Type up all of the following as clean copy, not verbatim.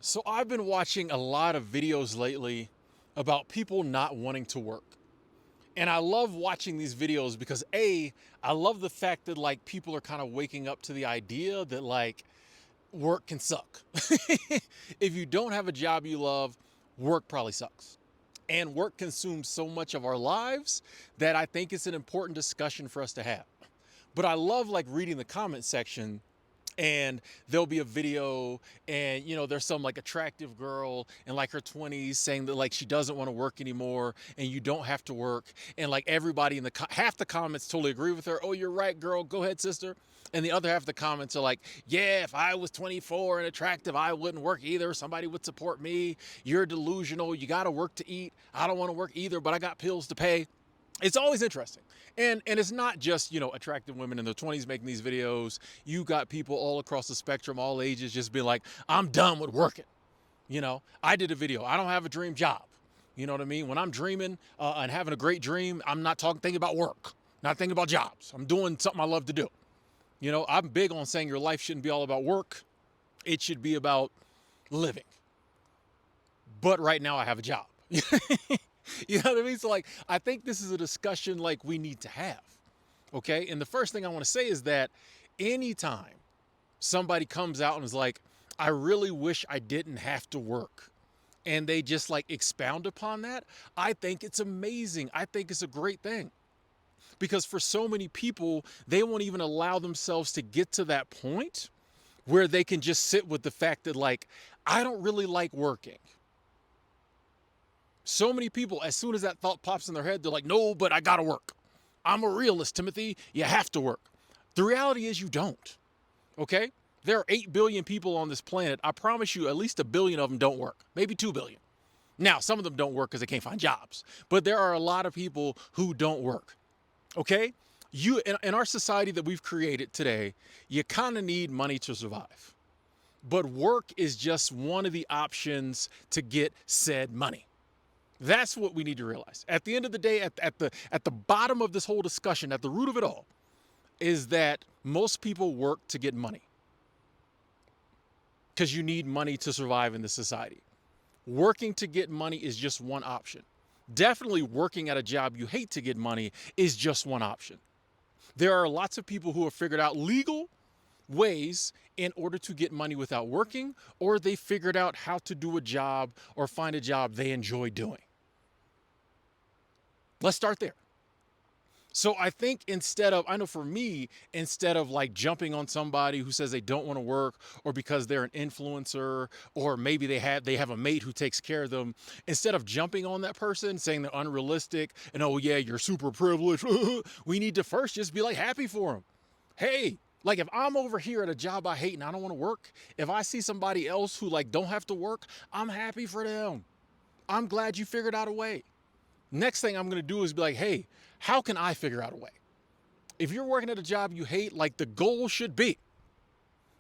So I've been watching a lot of videos lately about people not wanting to work. And I love watching these videos because I love the fact that like people are kind of waking up to the idea that like work can suck. If you don't have a job you love, work probably sucks. And work consumes so much of our lives that I think it's an important discussion for us to have. But I love like reading the comment section, and there'll be a video, and there's some like attractive girl in like her 20s saying that like she doesn't want to work anymore and you don't have to work, and like everybody in the half the comments totally agree with her. Oh, you're right, girl, go ahead, sister. And the other half of the comments are like, yeah, if I was 24 and attractive, I wouldn't work either, somebody would support me. You're delusional, you got to work to eat. I don't want to work either, but I got bills to pay. It's always interesting. And it's not just, attractive women in their 20s making these videos. You got people all across the spectrum, all ages, just being like, I'm done with working. I did a video. I don't have a dream job. You know what I mean? When I'm dreaming and having a great dream, I'm not thinking about work, not thinking about jobs. I'm doing something I love to do. I'm big on saying your life shouldn't be all about work. It should be about living. But right now I have a job. You know what I mean? So like, I think this is a discussion like we need to have. Okay. And the first thing I want to say is that anytime somebody comes out and is like, I really wish I didn't have to work, and they just like expound upon that, I think it's amazing. I think it's a great thing, because for so many people, they won't even allow themselves to get to that point where they can just sit with the fact that like, I don't really like working. So many people, as soon as that thought pops in their head, they're like, no, but I gotta work. I'm a realist, Timothy. You have to work. The reality is you don't. Okay? There are 8 billion people on this planet. I promise you, at least 1 billion of them don't work. Maybe 2 billion. Now, some of them don't work because they can't find jobs. But there are a lot of people who don't work. Okay? In our society that we've created today, you kind of need money to survive. But work is just one of the options to get said money. That's what we need to realize. At the end of the day, at the bottom of this whole discussion, at the root of it all, is that most people work to get money, because you need money to survive in this society. Working to get money is just one option. Definitely working at a job you hate to get money is just one option. There are lots of people who have figured out legal ways in order to get money without working, or they figured out how to do a job or find a job they enjoy doing. Let's start there. So I think I know for me, instead of like jumping on somebody who says they don't want to work, or because they're an influencer, or maybe they have a mate who takes care of them, instead of jumping on that person saying they're unrealistic and, oh yeah, you're super privileged, we need to first just be like happy for them. Hey, like if I'm over here at a job I hate and I don't want to work, if I see somebody else who like don't have to work, I'm happy for them. I'm glad you figured out a way. Next thing I'm going to do is be like, hey, how can I figure out a way? If you're working at a job you hate, like the goal should be,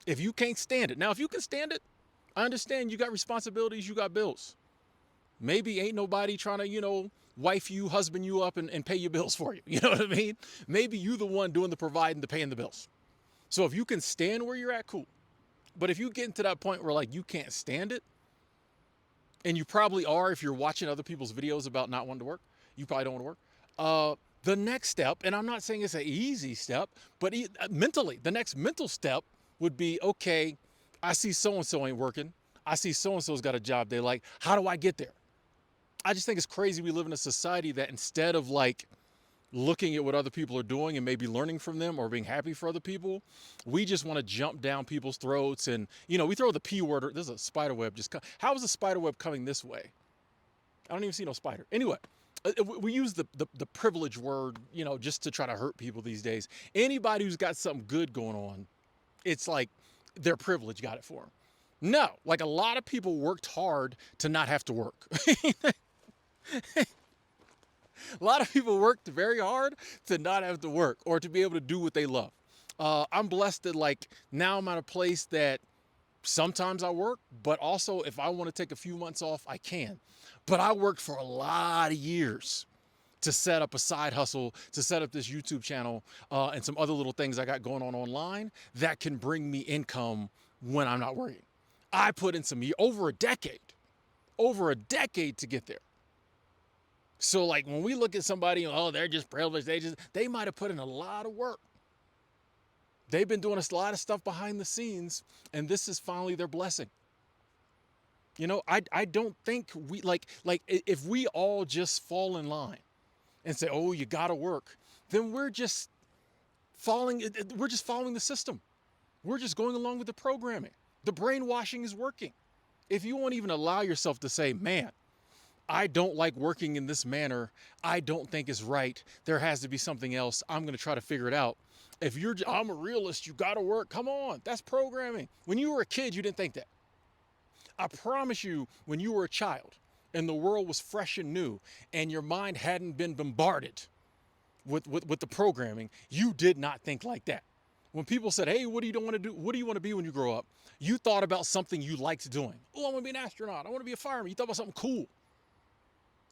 if you can't stand it. Now, if you can stand it, I understand you got responsibilities, you got bills. Maybe ain't nobody trying to, wife you, husband you up and pay your bills for you. You know what I mean? Maybe you the one doing the providing, the paying the bills. So if you can stand where you're at, cool. But if you get into that point where like you can't stand it, and you probably are if you're watching other people's videos about not wanting to work, you probably don't want to work. The next step, and I'm not saying it's an easy step, but mentally, the next mental step would be, okay, I see so-and-so ain't working. I see so-and-so's got a job they like. How do I get there? I just think it's crazy we live in a society that instead of like looking at what other people are doing and maybe learning from them or being happy for other people, we just want to jump down people's throats. And, we throw the P word. There's a spider web how is the spider web coming this way? I don't even see no spider. Anyway, we use the privilege word, just to try to hurt people these days. Anybody who's got something good going on, it's like their privilege got it for them. No, like a lot of people worked hard to not have to work. A lot of people worked very hard to not have to work or to be able to do what they love. I'm blessed that like now I'm at a place that sometimes I work, but also if I want to take a few months off, I can. But I worked for a lot of years to set up a side hustle, to set up this YouTube channel, and some other little things I got going on online that can bring me income when I'm not working. I put in over a decade to get there. So like when we look at somebody, oh, they're just privileged, they might have put in a lot of work. They've been doing a lot of stuff behind the scenes, and this is finally their blessing. You know, I don't think we like if we all just fall in line and say, oh, you gotta work, then we're just following the system. We're just going along with the programming. The brainwashing is working. If you won't even allow yourself to say, man, I don't like working in this manner, I don't think it's right, there has to be something else, I'm gonna try to figure it out. If I'm a realist, you gotta work, come on, that's programming. When you were a kid, you didn't think that. I promise you, when you were a child and the world was fresh and new and your mind hadn't been bombarded with the programming, you did not think like that. When people said, hey, what do you want to do? What do you want to be when you grow up? You thought about something you liked doing. Oh, I want to be an astronaut. I want to be a fireman. You thought about something cool.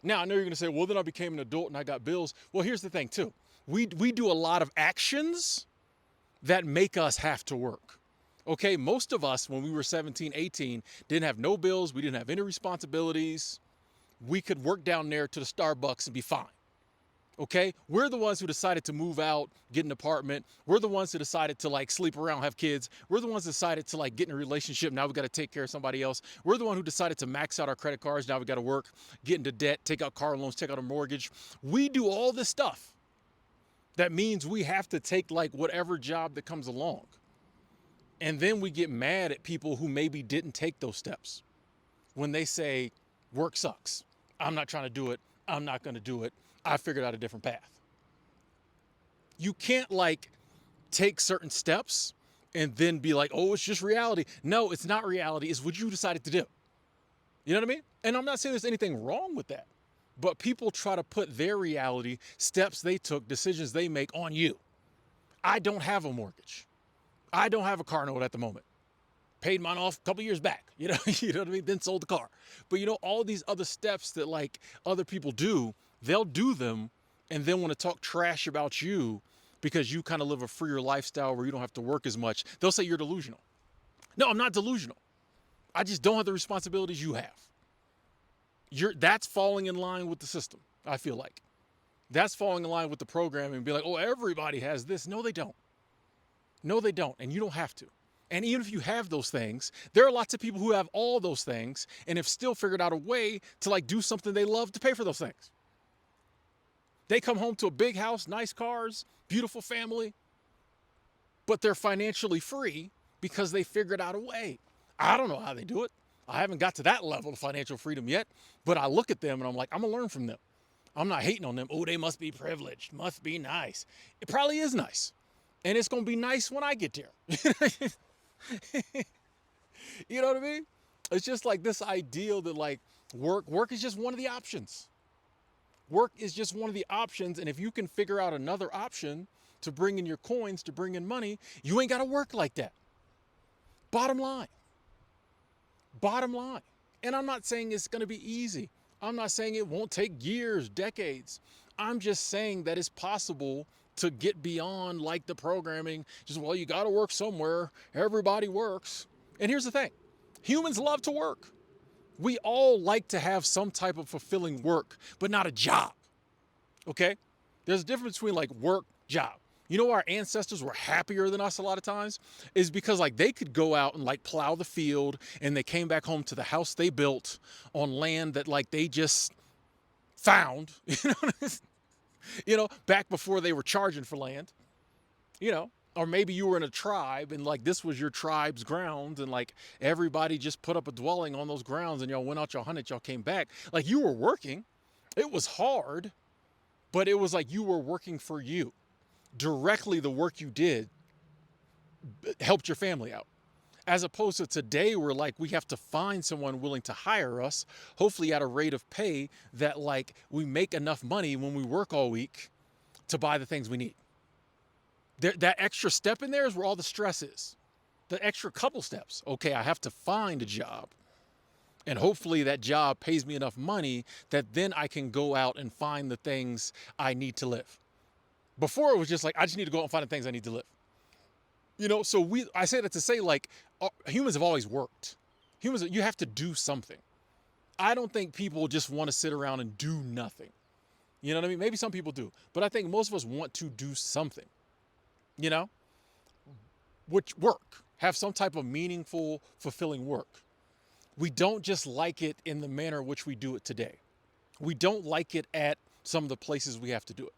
Now, I know you're going to say, well, then I became an adult and I got bills. Well, here's the thing, too. We do a lot of actions that make us have to work. Okay, most of us, when we were 17, 18, didn't have no bills. We didn't have any responsibilities. We could work down there to the Starbucks and be fine. Okay, we're the ones who decided to move out, get an apartment. We're the ones who decided to like sleep around, have kids. We're the ones who decided to like get in a relationship. Now we got to take care of somebody else. We're the one who decided to max out our credit cards. Now we got to work, get into debt, take out car loans, take out a mortgage. We do all this stuff. That means we have to take like whatever job that comes along. And then we get mad at people who maybe didn't take those steps. When they say, work sucks, I'm not trying to do it, I'm not going to do it, I figured out a different path. You can't like take certain steps and then be like, oh, it's just reality. No, it's not reality. It's what you decided to do. You know what I mean? And I'm not saying there's anything wrong with that, but people try to put their reality, steps they took, decisions they make on you. I don't have a mortgage. I don't have a car note at the moment. Paid mine off a couple years back, you know what I mean? Then sold the car. But you know, all these other steps that like other people do, they'll do them and then want to talk trash about you because you kind of live a freer lifestyle where you don't have to work as much. They'll say you're delusional. No, I'm not delusional. I just don't have the responsibilities you have. That's falling in line with the system, I feel like. That's falling in line with the programming and be like, oh, everybody has this. No, they don't. No, they don't. And you don't have to. And even if you have those things, there are lots of people who have all those things and have still figured out a way to like do something they love to pay for those things. They come home to a big house, nice cars, beautiful family, but they're financially free because they figured out a way. I don't know how they do it. I haven't got to that level of financial freedom yet, but I look at them and I'm like, I'm gonna learn from them. I'm not hating on them. Oh, they must be privileged, must be nice. It probably is nice. And it's gonna be nice when I get there. You know what I mean? It's just like this ideal that like work is just one of the options. Work is just one of the options. And if you can figure out another option to bring in your coins, to bring in money, you ain't got to work like that. Bottom line. Bottom line. And I'm not saying it's going to be easy. I'm not saying it won't take years, decades. I'm just saying that it's possible to get beyond like the programming. Just, well, you got to work somewhere. Everybody works. And here's the thing. Humans love to work. We all like to have some type of fulfilling work, but not a job. Okay? There's a difference between like work, job. You know why our ancestors were happier than us a lot of times? Is because like they could go out and like plow the field and they came back home to the house they built on land that like they just found, you know, back before they were charging for land, you know. Or maybe you were in a tribe and like this was your tribe's grounds and like everybody just put up a dwelling on those grounds and y'all went out, y'all hunted, y'all came back. Like you were working. It was hard, but it was like you were working for you. Directly the work you did helped your family out. As opposed to today where like we have to find someone willing to hire us, hopefully at a rate of pay that like we make enough money when we work all week to buy the things we need. That extra step in there is where all the stress is. The extra couple steps. Okay, I have to find a job. And hopefully that job pays me enough money that then I can go out and find the things I need to live. Before it was just like, I just need to go out and find the things I need to live. You know, so I say that to say like humans have always worked. Humans, you have to do something. I don't think people just want to sit around and do nothing. You know what I mean? Maybe some people do, but I think most of us want to do something, you know, which work, have some type of meaningful, fulfilling work. We don't just like it in the manner in which we do it today. We don't like it at some of the places we have to do it.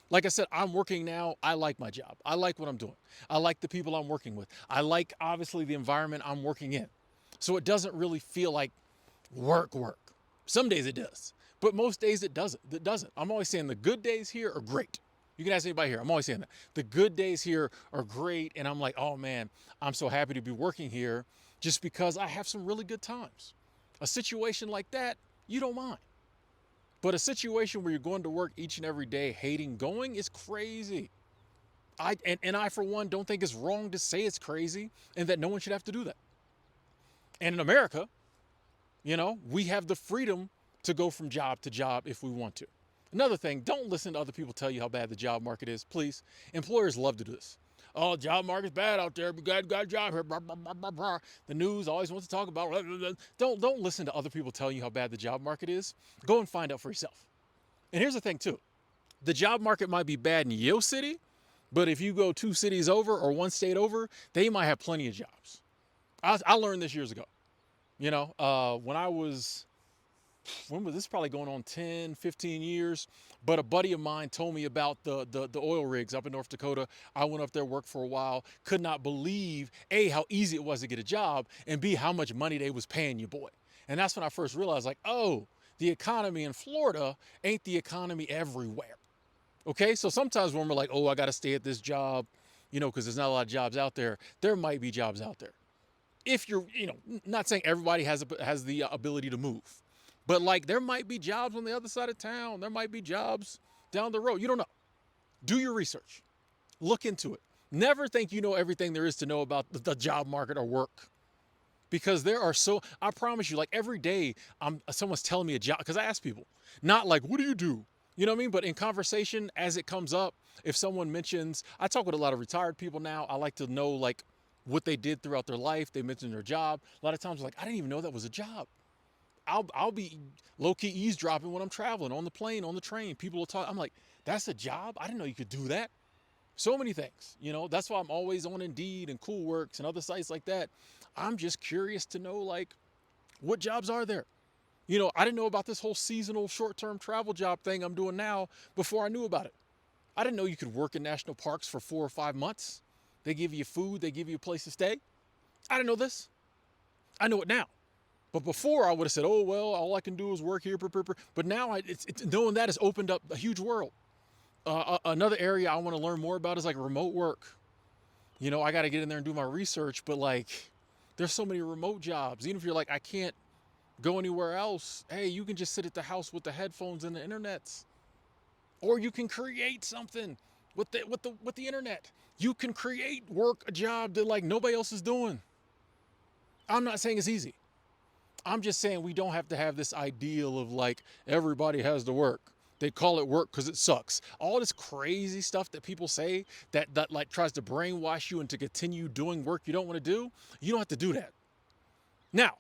Like I said, I'm working now. I like my job. I like what I'm doing. I like the people I'm working with. I like, obviously, the environment I'm working in. So it doesn't really feel like work. Some days it does, but most days it doesn't. It doesn't. I'm always saying the good days here are great. You can ask anybody here. I'm always saying that. The good days here are great. And I'm like, oh man, I'm so happy to be working here just because I have some really good times. A situation like that, you don't mind. But a situation where you're going to work each and every day hating going is crazy. I, for one, don't think it's wrong to say it's crazy and that no one should have to do that. And in America, you know, we have the freedom to go from job to job if we want to. Another thing, don't listen to other people tell you how bad the job market is, please. Employers love to do this. Oh, job market's bad out there. We got a job here. Blah, blah, blah, blah, blah. The news always wants to talk about. Blah, blah, blah. Don't listen to other people telling you how bad the job market is. Go and find out for yourself. And here's the thing too. The job market might be bad in your city, but if you go 2 cities over or 1 state over, they might have plenty of jobs. I learned this years ago. You know, when was this, probably going on 10, 15 years, but a buddy of mine told me about the oil rigs up in North Dakota. I went up there, worked for a while, could not believe, A, how easy it was to get a job, and B, how much money they was paying you, boy. And that's when I first realized, like, oh, the economy in Florida ain't the economy everywhere. Okay, so sometimes when we're like, oh, I got to stay at this job, you know, because there's not a lot of jobs out there, there might be jobs out there. If you're, you know, not saying everybody has the ability to move, but like there might be jobs on the other side of town. There might be jobs down the road. You don't know. Do your research. Look into it. Never think you know everything there is to know about the job market or work. Because there are I promise you, like every day, someone's telling me a job, because I ask people, not like, what do you do? You know what I mean? But in conversation, as it comes up, if someone mentions, I talk with a lot of retired people now. I like to know like what they did throughout their life. They mention their job. A lot of times, like, I didn't even know that was a job. I'll be low-key eavesdropping when I'm traveling on the plane, on the train. People will talk. I'm like, that's a job? I didn't know you could do that. So many things, you know. That's why I'm always on Indeed and CoolWorks and other sites like that. I'm just curious to know, like, what jobs are there? You know, I didn't know about this whole seasonal short-term travel job thing I'm doing now before I knew about it. I didn't know you could work in national parks for 4 or 5 months. They give you food. They give you a place to stay. I didn't know this. I know it now. But before I would have said, oh, well, all I can do is work here. But now it's knowing that has opened up a huge world. Another area I want to learn more about is like remote work. You know, I got to get in there and do my research, but like there's so many remote jobs. Even if you're like, I can't go anywhere else. Hey, you can just sit at the house with the headphones and the internets. Or you can create something with the internet. You can create a job that like nobody else is doing. I'm not saying it's easy. I'm just saying we don't have to have this ideal of like everybody has to work. They call it work because it sucks. All this crazy stuff that people say that like tries to brainwash you into continue doing work you don't want to do. You don't have to do that. Now,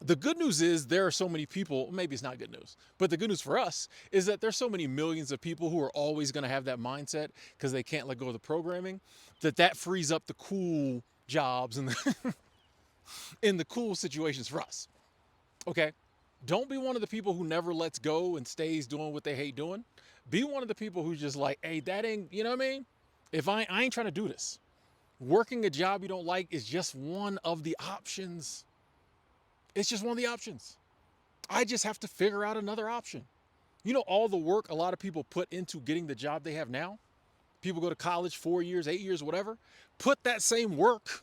the good news is there are so many people, maybe it's not good news, but the good news for us is that there's so many millions of people who are always going to have that mindset because they can't let go of the programming, that frees up the cool jobs and in the cool situations for us. Okay, don't be one of the people who never lets go and stays doing what they hate doing. Be one of the people who's just like, hey, that ain't, you know what I mean? If I ain't trying to do this. Working a job you don't like is just one of the options. It's just one of the options. I just have to figure out another option. You know, all the work a lot of people put into getting the job they have now. People go to college 4 years, 8 years, whatever. Put that same work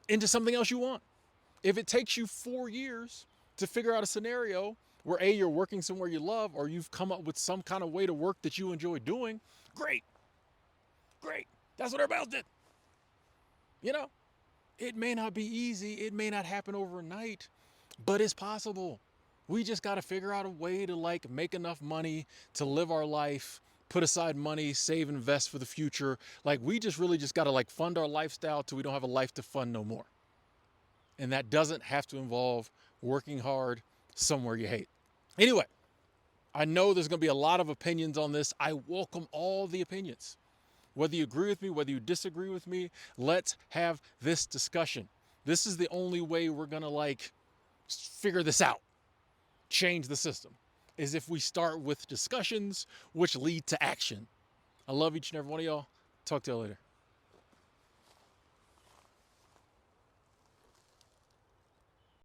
into something else you want. If it takes you 4 years to figure out a scenario where A, you're working somewhere you love, or you've come up with some kind of way to work that you enjoy doing, great. That's what everybody else did. You know, it may not be easy. It may not happen overnight, but it's possible. We just got to figure out a way to like make enough money to live our life, put aside money, save, invest for the future. Like we just really just got to like fund our lifestyle till we don't have a life to fund no more. And that doesn't have to involve working hard somewhere you hate. Anyway, I know there's going to be a lot of opinions on this. I welcome all the opinions. Whether you agree with me, whether you disagree with me, let's have this discussion. This is the only way we're going to figure this out, change the system, is if we start with discussions which lead to action. I love each and every one of y'all. Talk to y'all later.